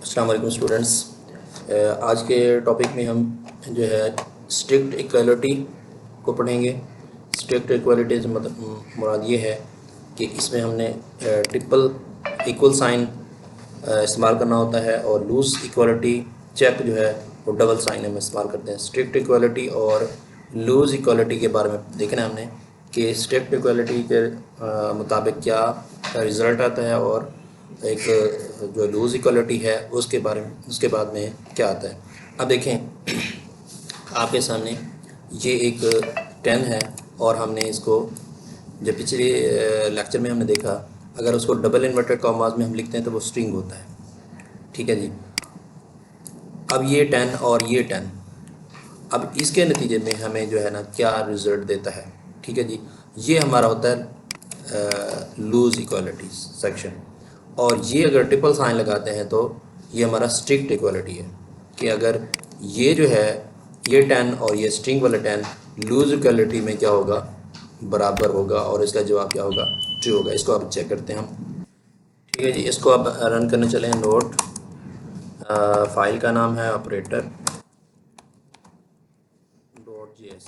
अस्सलाम वालेकुम स्टूडेंट्स। आज के टॉपिक में हम जो है स्ट्रिक्ट इक्वालिटी को पढ़ेंगे। स्ट्रिक्ट इक्वालिटी से मुराद ये है कि इसमें हमने ट्रिपल इक्वल साइन इस्तेमाल करना होता है और लूज़ इक्वालिटी चेक जो है वो डबल साइन हम इस्तेमाल करते हैं। स्ट्रिक्ट इक्वालिटी और लूज़ इक्वालिटी के बारे में देखना है हमने कि स्ट्रिक्ट इक्वालिटी के मुताबिक क्या रिज़ल्ट आता है और एक जो लूज़ इक्वालिटी है उसके बारे में उसके बाद में क्या आता है। अब देखें आपके सामने ये एक 10 है और हमने इसको जब पिछले लेक्चर में हमने देखा अगर उसको डबल इन्वर्टेड कॉमास में हम लिखते हैं तो वो स्ट्रिंग होता है। ठीक है जी। अब ये 10 और ये 10, अब इसके नतीजे में हमें जो है ना क्या रिज़ल्ट देता है। ठीक है जी। ये हमारा होता है लूज़ इक्वालिटी सेक्शन और ये अगर ट्रिपल साइन लगाते हैं तो ये हमारा स्ट्रिक्ट इक्वालिटी है कि अगर ये जो है ये 10 और ये स्ट्रिंग वाला 10 लूज़ इक्वालिटी में क्या होगा, बराबर होगा और इसका जवाब क्या होगा, ट्रू होगा। इसको अब चेक करते हैं हम। ठीक है जी। इसको अब रन करने चले हैं। नोट फाइल का नाम है operator .js।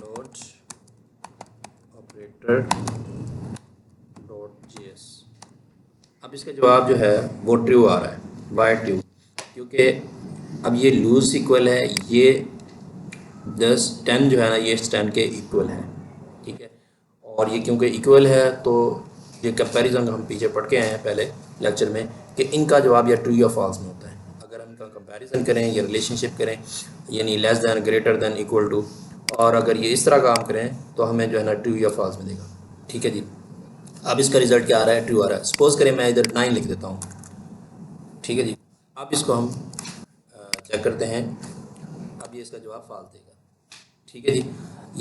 Note operator .js। अब इसका जवाब जो है वो ट्रू आ रहा है। Why true? क्योंकि अब ये लूज इक्वल है, ये 10 जो है ना ये 10 के इक्वल है। ठीक है। और ये क्योंकि इक्वल है तो ये कंपैरिजन हम पीछे पढ़ के आए हैं पहले लेक्चर में कि इनका जवाब या ट्रू या फॉल्स में होता है। अगर हम इनका कंपैरिजन करें या रिलेशनशिप करें यानी less than, greater than, equal to, और अगर ये इस तरह काम करें तो हमें जो है ना ट्रू या फॉल्स मिलेगा। ठीक है जी। अब इसका रिज़ल्ट क्या आ रहा है, ट्रू आ रहा है। सपोज़ करें मैं इधर 9 लिख देता हूँ। ठीक है जी। अब इसको हम चेक करते हैं। अब ये इसका जवाब फॉल्स देगा। ठीक है जी।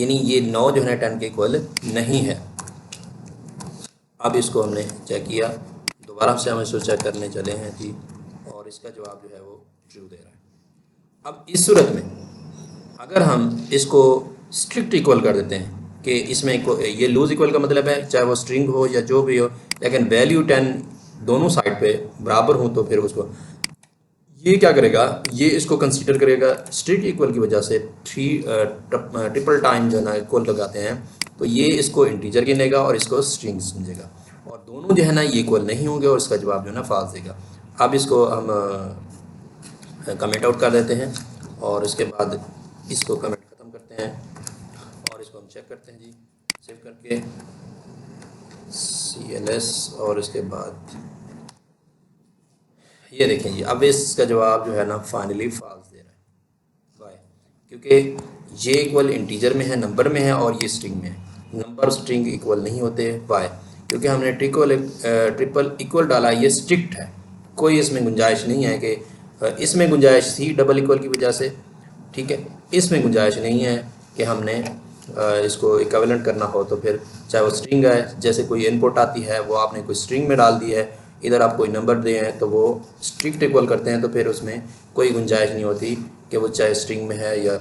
यानी ये 9 जो है ना 10 के इक्वल नहीं है। अब इसको हमने चेक किया, दोबारा से हम इसको चेक करने चले हैं जी और इसका जवाब जो है वो ट्रू दे रहा है। अब इस सूरत में अगर हम इसको स्ट्रिक्ट इक्वल कर देते हैं कि इसमें ये लूज इक्वल का मतलब है चाहे वो स्ट्रिंग हो या जो भी हो, लेकिन वैल्यू 10 दोनों साइड पे बराबर हो तो फिर उसको ये क्या करेगा, ये इसको कंसीडर करेगा स्ट्रिक्ट इक्वल की वजह से ट्रिपल टाइम जो है ना इक्वल लगाते हैं तो ये इसको इंटीजर गिनेगा और इसको स्ट्रिंग समझेगा और दोनों जो है ना ये इक्वल नहीं होंगे और इसका जवाब जो है ना फॉल्स देगा। अब इसको हम कमेंट आउट कर देते हैं और इसके बाद इसको कमेंट ख़त्म करते हैं और इसको हम चेक करते हैं जी सेव करके CLS और इसके बाद ये देखें जी। अब इसका जवाब जो है ना फाइनली फॉल्स दे रहा है। वाई? क्योंकि ये इक्वल इंटीजर में है, नंबर में है और ये स्ट्रिंग में है। नंबर स्ट्रिंग इक्वल नहीं होते। वाई? क्योंकि हमने ट्रिपल इक्वल डाला, ये स्ट्रिक्ट है, कोई इसमें गुंजाइश नहीं है कि इसमें गुंजाइश थी डबल इक्वल की वजह से। ठीक है। इसमें गुंजाइश नहीं है कि हमने इसको इक्विवेलेंट करना हो तो फिर चाहे वो स्ट्रिंग है, जैसे कोई इनपुट आती है वो आपने कोई स्ट्रिंग में डाल दी है, इधर आप कोई नंबर दे हैं तो वो स्ट्रिक्ट इक्वल करते हैं तो फिर उसमें कोई गुंजाइश नहीं होती कि वो चाहे स्ट्रिंग में है या,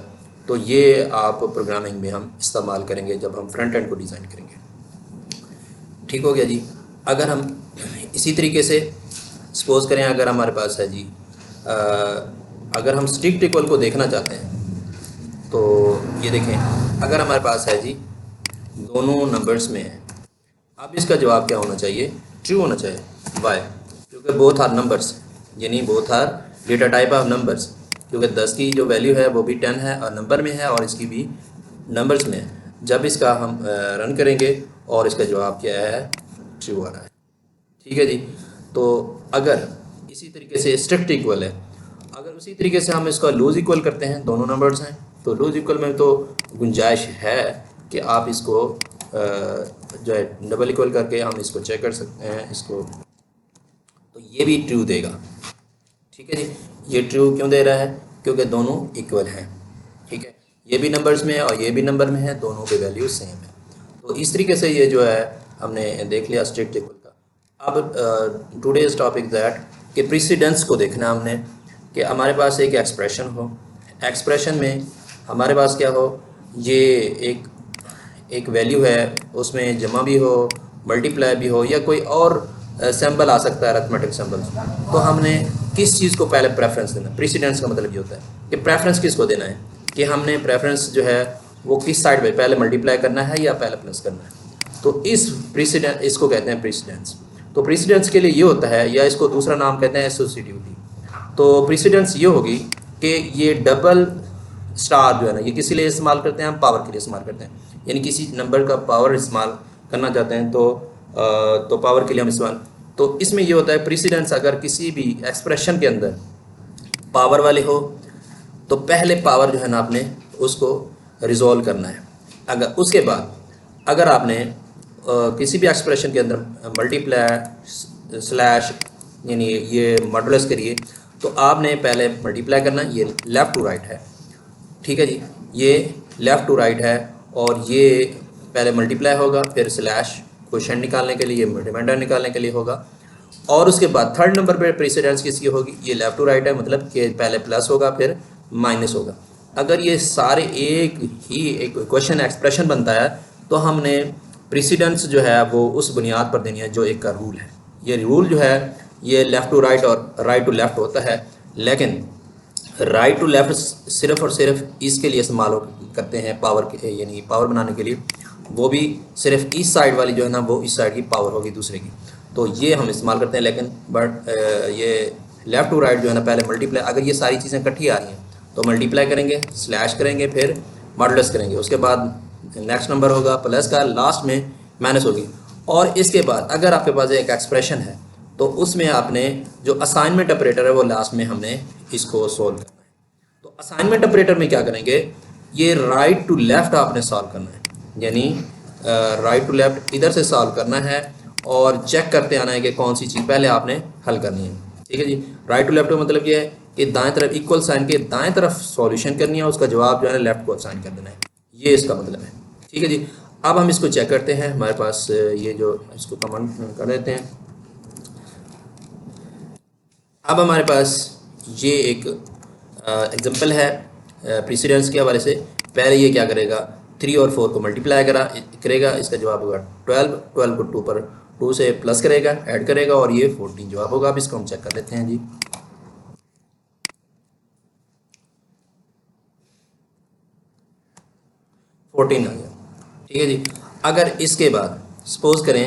तो ये आप प्रोग्रामिंग में हम इस्तेमाल करेंगे जब हम फ्रंट एंड को डिज़ाइन करेंगे। ठीक हो गया जी। अगर हम इसी तरीके से सपोज़ करें अगर हमारे पास है जी अगर हम स्ट्रिक्ट इक्वल को देखना चाहते हैं तो ये देखें अगर हमारे पास है जी दोनों नंबर्स में है, अब इसका जवाब क्या होना चाहिए, ट्रू होना चाहिए। वाई? क्योंकि बोथ आर नंबर्स, यानी both are data type of numbers, क्योंकि 10 की जो वैल्यू है वो भी 10 है और नंबर में है और इसकी भी नंबर्स में है। जब इसका हम रन करेंगे और इसका जवाब क्या है, ट्रू आ रहा है। ठीक है जी। तो अगर इसी तरीके से स्ट्रिक्ट इक्वल है, अगर उसी तरीके से हम इसका लूज इक्वल करते हैं, दोनों नंबर्स हैं तो लूज इक्वल में तो गुंजाइश है कि आप इसको जो है डबल इक्वल करके हम इसको चेक कर सकते हैं इसको, तो ये भी ट्रू देगा। ठीक है जी। ये ट्रू क्यों दे रहा है, क्योंकि दोनों इक्वल हैं। ठीक है। ये भी नंबर्स में है और ये भी नंबर में है, दोनों के वैल्यू सेम है। तो इस तरीके से ये जो है हमने देख लिया स्ट्रिक्ट इक्वल का। अब टुडेज टॉपिक दैट कि प्रीसिडेंस को देखना हमने कि हमारे पास एक एक्सप्रेशन हो, एक्सप्रेशन में हमारे पास क्या हो, ये एक वैल्यू है उसमें जमा भी हो मल्टीप्लाई भी हो या कोई और सिंबल आ सकता है अरिथमेटिक सिंबल, तो हमने किस चीज़ को पहले प्रेफरेंस देना। प्रेसिडेंस का मतलब ये होता है कि प्रेफरेंस किसको देना है, कि हमने प्रेफरेंस जो है वो किस साइड पे पहले मल्टीप्लाई करना है या पहले प्लस करना है। तो इस प्रेसिडेंस, इसको कहते हैं प्रेसिडेंस। तो प्रेसिडेंस के लिए ये होता है, या इसको दूसरा नाम कहते हैं एसोसिएटिविटी। तो प्रेसिडेंस ये होगी कि ये डबल स्टार जो है ना, ये किसी लिए इस्तेमाल करते हैं, हम पावर के लिए इस्तेमाल करते हैं, यानी किसी नंबर का पावर इस्तेमाल करना चाहते हैं तो पावर के लिए हम इस्तेमाल। तो इसमें ये होता है प्रेसिडेंस, अगर किसी भी एक्सप्रेशन के अंदर पावर वाले हो तो पहले पावर जो है ना आपने उसको रिजॉल्व करना है। अगर उसके बाद अगर आपने किसी भी एक्सप्रेशन के अंदर मल्टीप्लाई स्लैश यानी ये मॉडुलस करिए, तो आपने पहले मल्टीप्लाई करना, ये लेफ़्ट टू राइट है, ठीक है जी, ये लेफ़्ट टू राइट है, और ये पहले मल्टीप्लाई होगा, फिर स्लैश क्वोशेंट निकालने के लिए, रिमाइंडर निकालने के लिए होगा, और उसके बाद थर्ड नंबर पे प्रेसिडेंस किसकी होगी, ये लेफ़्ट टू राइट है, मतलब कि पहले प्लस होगा फिर माइनस होगा। अगर ये सारे एक ही एक क्वेश्चन एक्सप्रेशन बनता है तो हमने प्रेसिडेंस जो है वो उस बुनियाद पर देनी है जो एक का रूल है। ये रूल जो है ये लेफ़्ट टू राइट और राइट टू लेफ़्ट होता है, लेकिन राइट टू लेफ़्ट सिर्फ और सिर्फ इसके लिए इस्तेमाल करते हैं पावर के, यानी पावर बनाने के लिए, वो भी सिर्फ इस साइड वाली जो है ना वो इस साइड की पावर होगी दूसरे की, तो ये हम इस्तेमाल करते हैं। लेकिन बट ये लेफ़्ट टू राइट जो है ना पहले मल्टीप्लाई, अगर ये सारी चीज़ें इकट्ठी आ रही हैं तो मल्टीप्लाई करेंगे, स्लैश करेंगे, फिर मॉडुलस करेंगे, उसके बाद नेक्स्ट नंबर होगा प्लस का, लास्ट में माइनस होगी। और इसके बाद अगर आपके पास एक एक्सप्रेशन है तो उसमें आपने जो असाइनमेंट ऑपरेटर है वो लास्ट में हमने इसको सोल्व करना है। तो असाइनमेंट ऑपरेटर में क्या करेंगे, ये राइट टू लेफ़्ट आपने सॉल्व करना है, यानी राइट टू लेफ़्ट इधर से सॉल्व करना है और चेक करते आना है कि कौन सी चीज़ पहले आपने हल करनी है, ठीक है जी। राइट टू लेफ़्ट का मतलब ये है कि दाएं तरफ इक्वल साइन के दाएं तरफ सॉल्यूशन करनी है, उसका जवाब जो है लेफ़्ट को असाइन कर देना है, ये इसका मतलब है, ठीक है जी। अब हम इसको चेक करते हैं, हमारे पास ये जो इसको कमेंट कर देते हैं। अब हमारे पास ये एक एग्जांपल है प्रेसिडेंस के हवाले से। पहले ये क्या करेगा, 3 और 4 को मल्टीप्लाई करेगा, इसका जवाब होगा 12, 12 को 2 पर 2 से प्लस करेगा, ऐड करेगा, और ये 14 जवाब होगा। अब इसको हम चेक कर लेते हैं जी। 14 आ गया, ठीक है जी। अगर इसके बाद सपोज करें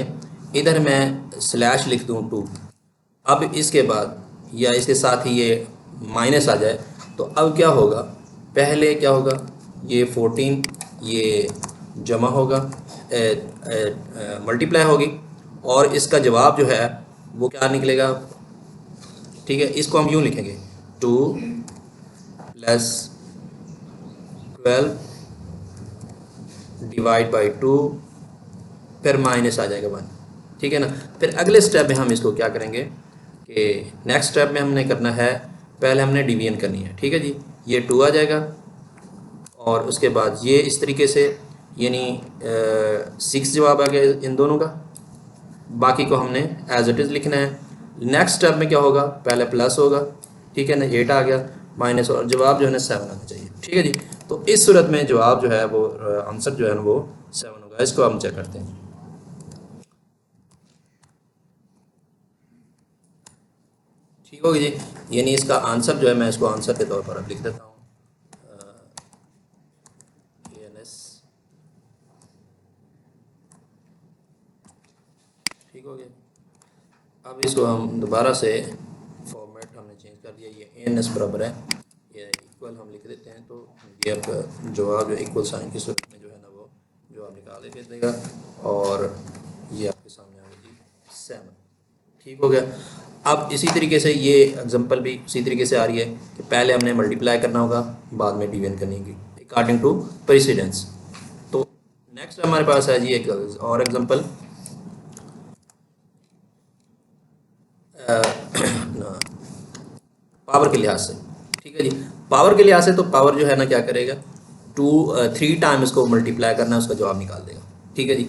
इधर मैं स्लैश लिख दूँ 2, अब इसके बाद या इसके साथ ही ये माइनस आ जाए, तो अब क्या होगा, पहले क्या होगा, ये 14 ये जमा होगा, मल्टीप्लाई होगी, और इसका जवाब जो है वो क्या निकलेगा, ठीक है। इसको हम यूँ लिखेंगे 2 प्लस 12 डिवाइड बाई 2, फिर माइनस आ जाएगा 1, ठीक है ना। फिर अगले स्टेप में हम इसको क्या करेंगे कि नेक्स्ट स्टेप में हमने करना है, पहले हमने डिवीजन करनी है, ठीक है जी। ये 2 आ जाएगा, और उसके बाद ये इस तरीके से, यानी 6 जवाब आ गया इन दोनों का। बाकी को हमने एज इट इज़ लिखना है। नेक्स्ट स्टेप में क्या होगा, पहले प्लस होगा, ठीक है ना, 8 आ गया, माइनस, और जवाब जो है ना 7 आना चाहिए, ठीक है जी। तो इस सूरत में जवाब जो है वो आंसर जो है ना वो 7 होगा। इसको हम चेक करते हैं, ठीक होगी जी। यानी इसका आंसर जो है मैं इसको आंसर के तौर पर अब लिख देता हूँ, ANS, ठीक हो गया। अब इसको हम दोबारा से फॉर्मेट हमने चेंज कर दिया, ये ANS बराबर है, ये इक्वल हम लिख देते हैं, तो ये आपका जवाब जो इक्वल साइन की सूरत में जो है ना वो जवाब निकाल दे देगा, और ये आपके सामने आ गई 7, ठीक हो गया। अब इसी तरीके से ये एग्जांपल भी उसी तरीके से आ रही है कि पहले हमने मल्टीप्लाई करना होगा, बाद में डिवीजन करनी होगी अकॉर्डिंग टू प्रेसिडेंस। तो नेक्स्ट हमारे पास है जी एक और एग्जांपल, पावर के लिहाज से, ठीक है जी। पावर के लिहाज से तो पावर जो है ना क्या करेगा, 3 टाइम इसको मल्टीप्लाई करना है, उसका जवाब निकाल देगा, ठीक है जी।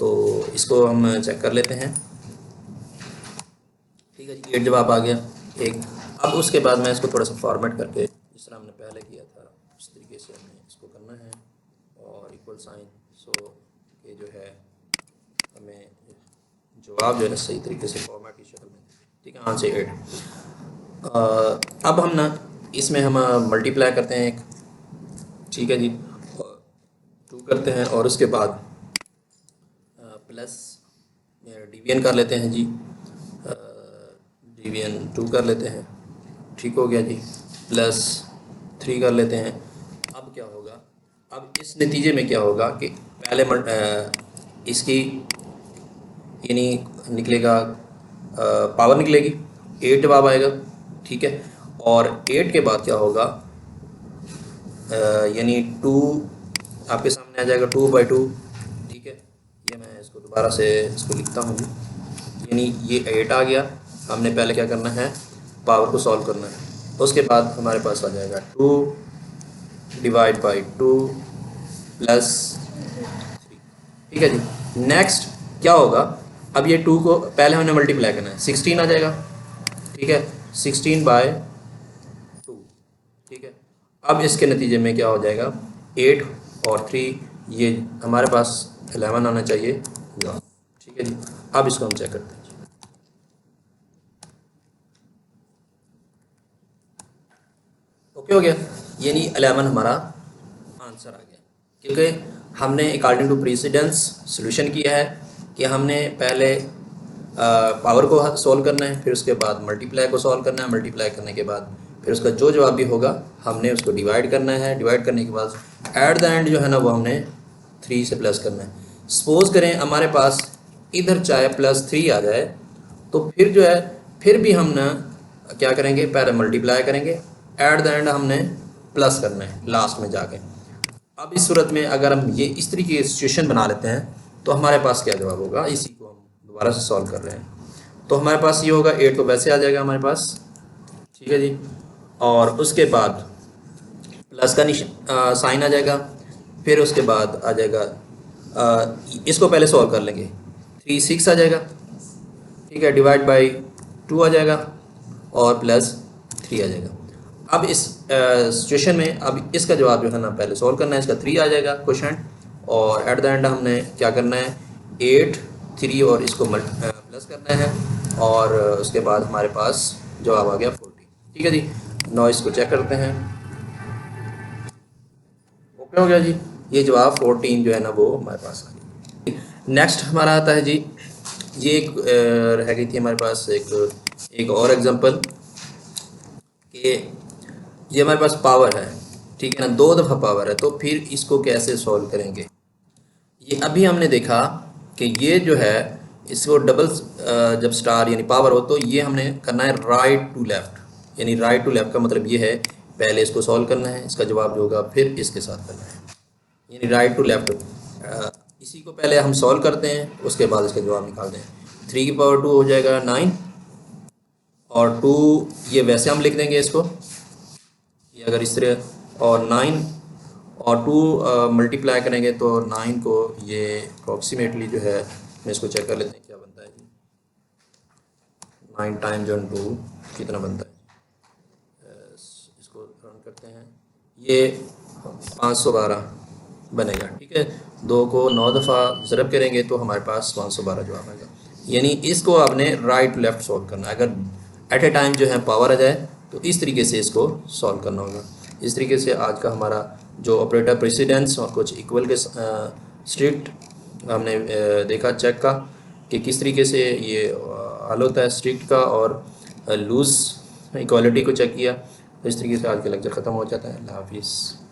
तो इसको हम चेक कर लेते हैं, ठीक है जी। 8 जवाब आ गया एक। अब उसके बाद मैं इसको थोड़ा सा फॉर्मेट करके जिस तरह हमने पहले किया था उस तरीके से हमें इसको करना है, और इक्वल साइन, सो ये जो है हमें जवाब जो है ना सही तरीके से फॉर्मेट की शक्ल में, ठीक है, आंसर 8। अब हम ना इसमें हम मल्टीप्लाई करते हैं एक, ठीक है जी, 2 करते हैं और उसके बाद प्लस डिवीजन कर लेते हैं जी, डिवीजन 2 कर लेते हैं, ठीक हो गया जी, प्लस 3 कर लेते हैं। अब क्या होगा, अब इस नतीजे में क्या होगा कि पहले इसकी यानी निकलेगा पावर निकलेगी, 8 जवाब आएगा, ठीक है, और 8 के बाद क्या होगा, यानी 2 आपके सामने आ जाएगा, 2/2, ठीक है। ये मैं इसको दोबारा से इसको लिखता हूँ जी, यानी ये 8 आ गया। हमने पहले क्या करना है, पावर को सॉल्व करना है, उसके बाद हमारे पास आ जाएगा 2 डिवाइड बाई 2 प्लस 3, ठीक है जी। नेक्स्ट क्या होगा, अब ये 2 को पहले हमने मल्टीप्लाई करना है, 16 आ जाएगा, ठीक है, 16/2, ठीक है। अब इसके नतीजे में क्या हो जाएगा, 8 और 3, ये हमारे पास 11 आना चाहिए, ठीक है जी। अब इसको हम चेक करते हैं, ओके हो गया, यानी 11 हमारा आंसर आ गया, क्योंकि हमने अकॉर्डिंग टू प्रेसिडेंस सोल्यूशन किया है कि हमने पहले पावर को सॉल्व करना है, फिर उसके बाद मल्टीप्लाई को सॉल्व करना है, मल्टीप्लाई करने के बाद फिर उसका जो जवाब भी होगा हमने उसको डिवाइड करना है, डिवाइड करने के बाद एट द एंड जो है ना वो हमने 3 से प्लस करना है। सपोज करें हमारे पास इधर चाहे +3 आ जाए तो फिर जो है फिर भी हम ना क्या करेंगे, पहले मल्टीप्लाई करेंगे, एट द एंड हमने प्लस करना है लास्ट में जाके। अब इस सूरत में अगर हम ये इस तरीके की सिचुएशन बना लेते हैं तो हमारे पास क्या जवाब होगा, इसी को हम दोबारा से सॉल्व कर रहे हैं, तो हमारे पास ये होगा 8 तो वैसे आ जाएगा हमारे पास, ठीक है जी, और उसके बाद प्लस का साइन आ जाएगा, फिर उसके बाद आ जाएगा इसको पहले सॉल्व कर लेंगे, 3 6 आ जाएगा, ठीक है, डिवाइड बाई 2 आ जाएगा और प्लस 3 आ जाएगा। अब इस सिचुएशन में अब इसका जवाब जो है ना पहले सॉल्व करना है, इसका 3 आ जाएगा क्वेश्चन, और एट द एंड हमने क्या करना है, 8 3 और इसको प्लस करना है, और उसके बाद हमारे पास जवाब आ गया 40, ठीक है जी। नौ इसको चेक करते हैं, ओके हो गया जी, ये जवाब 14 जो है ना वो हमारे पास आ गया। नेक्स्ट हमारा आता है जी, ये एक रह गई थी हमारे पास एक और एग्जांपल कि ये हमारे पास पावर है, ठीक है ना, 2 दफ़ा पावर है, तो फिर इसको कैसे सॉल्व करेंगे। ये अभी हमने देखा कि ये जो है इसको डबल जब स्टार यानी पावर हो तो ये हमने करना है राइट टू लेफ़्ट, यानी राइट टू लेफ़्ट का मतलब ये है पहले इसको सॉल्व करना है, इसका जवाब जो होगा फिर इसके साथ करना है, यानी राइट टू लेफ़्ट। इसी को पहले हम सॉल्व करते हैं, उसके बाद इसका जवाब निकालते हैं। 3 की पावर 2 हो जाएगा 9, और 2 ये वैसे हम लिख देंगे इसको, ये अगर इस तरह, और 9 और 2 मल्टीप्लाई करेंगे तो 9 को ये अप्रॉक्सीमेटली जो है, मैं इसको चेक कर लेते हैं क्या बनता है जी, 9 टाइम्स 2 कितना बनता है, इसको रन करते हैं, ये 512 बनेगा, ठीक है। 2 को 9 दफ़ा ज़रब करेंगे तो हमारे पास 512 जवाब आएगा, यानी इसको आपने राइट टू लेफ़्ट सॉल्व करना है। अगर एट ए टाइम जो है पावर आ जाए तो इस तरीके से इसको सॉल्व करना होगा। इस तरीके से आज का हमारा जो ऑपरेटर प्रेसिडेंस और कुछ इक्वल के स्ट्रिक्ट हमने देखा चेक का कि किस तरीके से ये हल होता है स्ट्रिक्ट का, और लूज़ इक्वालिटी को चेक किया। तो इस तरीके से आज का लेक्चर ख़त्म हो जाता है। अल्लाह हाफिज़।